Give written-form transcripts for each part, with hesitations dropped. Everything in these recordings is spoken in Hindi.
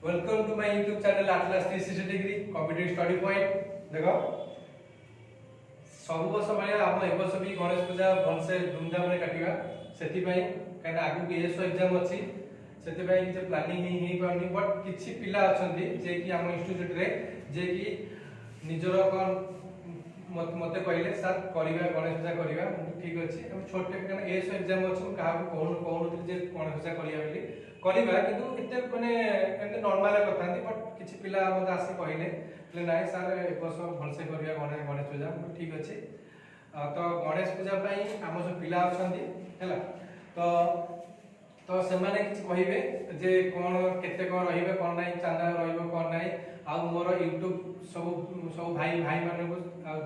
Welcome to my YouTube channel Atlas 360 degree competitive study point. देखो सब वर्ष भाई हम ए वर्ष भी गणेश पूजा भलसे धूमधाम रे काटिबा सेति पई काना आगु बीएसओ एग्जाम अछि सेति पई जे प्लानिंग ही पानी बट किछि पिला अछंती जे कि हम इंस्टीट्यूट रे जे कि निजरो कोन मते कहले सर करिबा गणेश पूजा करिबा ठीक अछि हम छोटे काना एएसओ एग्जाम अछि कहा कोन जे गणेश पूजा करिया बेली करिबा किंतु एते माने एते नॉर्मल कथा नहीं बट किछि पिला मते आसी कहले नाइ सर ए वर्ष भलसे करिया गणेश पूजा ठीक अछि। तो गणेश पूजा पई हम जो पिला अछंती हैला तो से माने किछि कहिबे जे कोन केते कोन रहिबे कोन नाही चांदा रहिबो कोन नाही आ मोर YouTube सब भाई माने को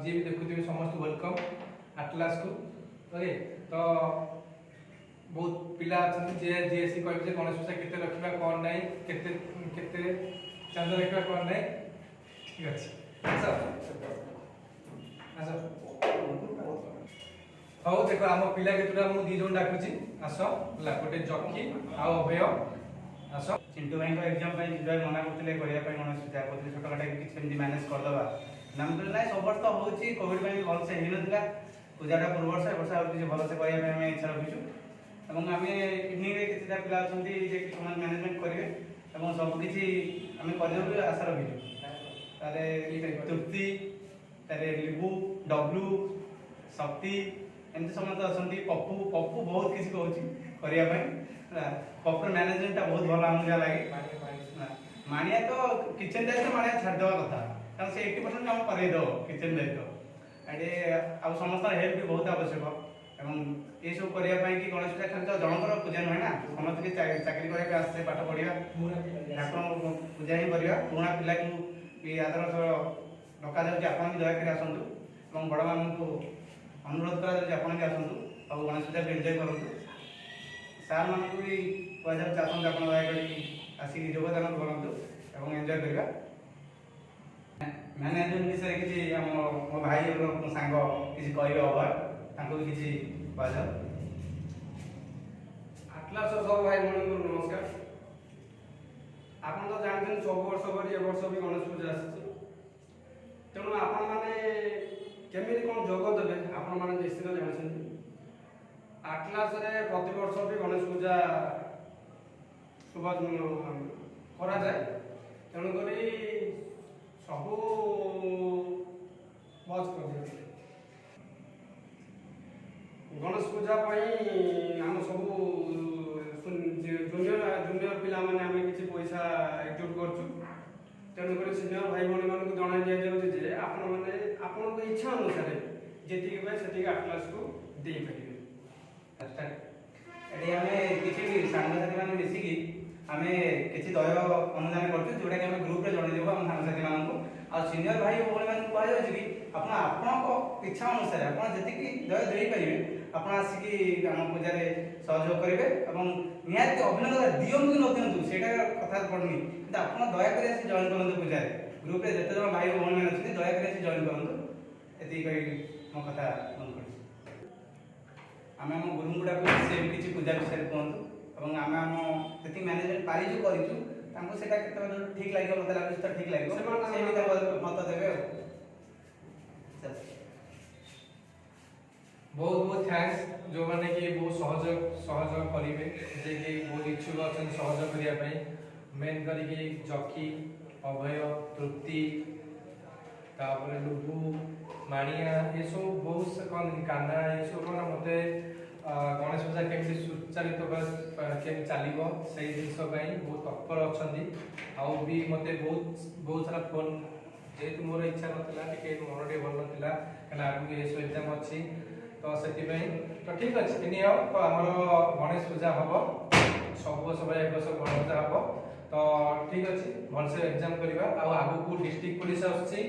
जे भी देखुथिबे समस्त वेलकम आटलास को ओके। तो बहुत पिला अछंती जे जेसी कहबे जे गणेश पूजा केते रखिबा कोन नाही केते चांदा रखिबा कोन नाही ठीक अछि अच्छा हौ देखो हम पिला केतुरा मु दी जण डाकुची आसो ला गोटे जक्की आ अभय आसो चिंटू भाई को एग्जाम पे जिबा मना करथिले करिया पे गणेश पूजा कोथि छोट काटा कि सेमि मैनेज कर दबा नाम तो नाही सब वर्ष तो होची कोविड में भल से हिन दिला पूजाटा पूर्व वर्ष और किछि भल से करिया पे हम इच्छा रखिछु एवं आमे इवनिंग रे किछि पिला अछंती जे कि समान मैनेजमेंट करिवे एवं सब किछि आमे करदेबु आशा रखिछु तारे तृप्ति तारे लिबू डब्लू शक्ति एमती समस्त अछंती पप्पू बहुत किछि कहउची करिया पे पप्पू मैनेजमेंट ता बहुत भलो हमजा लागे मानिया तो किचन दायित्व मानिया छाड़ देवा कथा कारण से 80% काम करे दो किचन दायित्व एडे आ समस्त हेल्प भी बहुत आवश्यक एवं ए सब करिया पई कि गणेश पूजा खाली जनकर पूजा নহয় ना समस्त के चाकरी करे आसे पाठ पढिया ठाकुर पूजा ही करिया पुराना पिला को भी आदर डका जाउची आपण भी दया करे आसंतु एवं बड़ मान को अनुरोध करा जाउची आपण भी आसंतु और गणेश पूजा एंजॉय करंतु सार मान को भी पजार चासन आपण दया करी आसी योगदान करंतु एवं एंजॉय करिबा मैनेजमेंट विषय किछि हम मो भाई और सांग किछि कहबे ओवर तांको भी किछि पजार आटलास सब भाई मन को नमस्कार। आपण तो जानछन सब वर्ष परि ए वर्ष भी गणेश पूजा आसी तेणु आपण माने केमिति कोन जोग देबे आपण माने निश्चित जानछन आटलास रे प्रति वर्ष भी गणेश पूजा शुभ करा जाए तेणु करी सबु बज कर दिया गणेश पूजा पई हम सब जूनियर पिला माने हमें किछि पैसा एकजुट करछु तेणु करी सीनियर भाई भणी मान को जणा दिया जाउछि जे आपण माने आपण को इच्छा अनुसार जेति के सेति आटलास को दे परिबे एडी हमें किछि सांग साथी माने मिसी की हमें किछि दय अनुदान करछु जोडा कि हमें ग्रुप रे जणा देबो हम सांग साथी मान को आ सीनियर भाई भणी मान को कहै अछि कि आपण को इच्छा अनुसार आपण जेति की दय देई परिबे आपण आसी की हम पूजा रे सहयोग करिवे एवं निहात अभिनंदन दियंतु न दियंतु सेटा कथा पडनी किंतु आपण दया करी आसी जॉइन करंतु पूजा रे ग्रुप रे जते जण भाई भणी मान अछि दया करी आसी जॉइन करंतु एति कहि मो कथा मन करछि आमे हम गुरुमुडा को से किछि पूजा विषय कहंतु एवं आमे हम जति मैनेजमेंट पारी जो करिछु तांको सेटा केते ठीक लागियो मते लागु त ठीक लागियो से भी तांको मत देबे बहुत थैंक्स जो माने कि बहुत सहयोग करिवे जे कि बहुत इच्छुक अछन सहयोग करिया पई मेन करी कि जकी अभय तृप्ति तापर लुबू मानिया ये सब बहुत से कौन काना ये सब कोन मते गणेश पूजा केमि सुचारित केमि चलिबो सेही जिंस पई बहुत तत्पर अछंदी आ भी मते बहुत सारा फोन जेतु मोर इच्छा नथिला टिके मन टे भल नथिला कना आगु एसो एग्जाम अछि तो सेति पई तो ठीक अछि एनी हो तो हमर गणेश पूजा हबो सब सब एक वर्ष गणेश पूजा हबो तो ठीक अछि भल से एग्जाम करबा आ आगु को डिस्ट्रिक्ट पुलिस आछि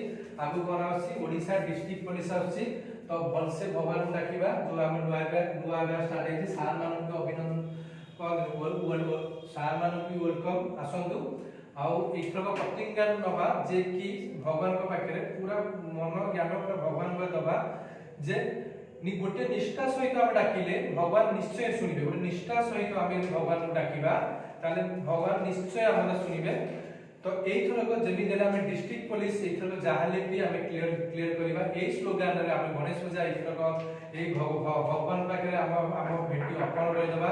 आगु कोन आछि ओडिसा डिस्ट्रिक्ट पुलिस आछि तो भल से भगवान डाकिबा जो हम नुआ स्टार्ट है सार मान को अभिनंदन सार मान की वेलकम आसंतु आउ इथरक प्रतिज्ञा नबा जे कि भगवान को पाखरे पूरा मन ज्ञान पूरा भगवान को दबा जे गोटे निष्ठा सहित हम डाकिले भगवान निश्चय सुनिबे गोटे निष्ठा सहित हम भगवान को डाकिबा ताले भगवान निश्चय हमने सुनिबे तो एथरक जमी देला हमें डिस्ट्रिक्ट पुलिस एथरक जाहाले भी हमें क्लियर करबा ए स्लोगान रे हमें गणेश पूजा एथरक ए भगवान पाखे हम भेटी अर्पण कर देबा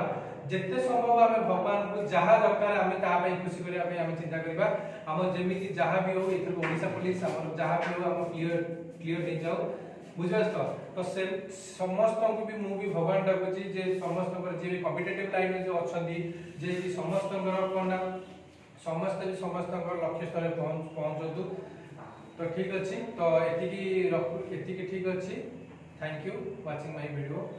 जेते संभव हमें भगवान को जहा दरकार हमें ता पई खुशी करिया पे हमें चिंता करबा हम जेमिति जहा भी हो एथरक ओडिसा पुलिस हम जहा भी हो हम क्लियर दे जाओ बुझास तो से समस्त को भी मु भी भगवान डाकुची जे समस्त पर जे कॉम्पिटिटिव लाइन में जो अछंदी जे समस्त कोना समस्त भी समस्त लक्ष्य स्थल पहुंचतु तो ठीक अच्छी तो एतिकी ठीक अच्छी thank you watching my video.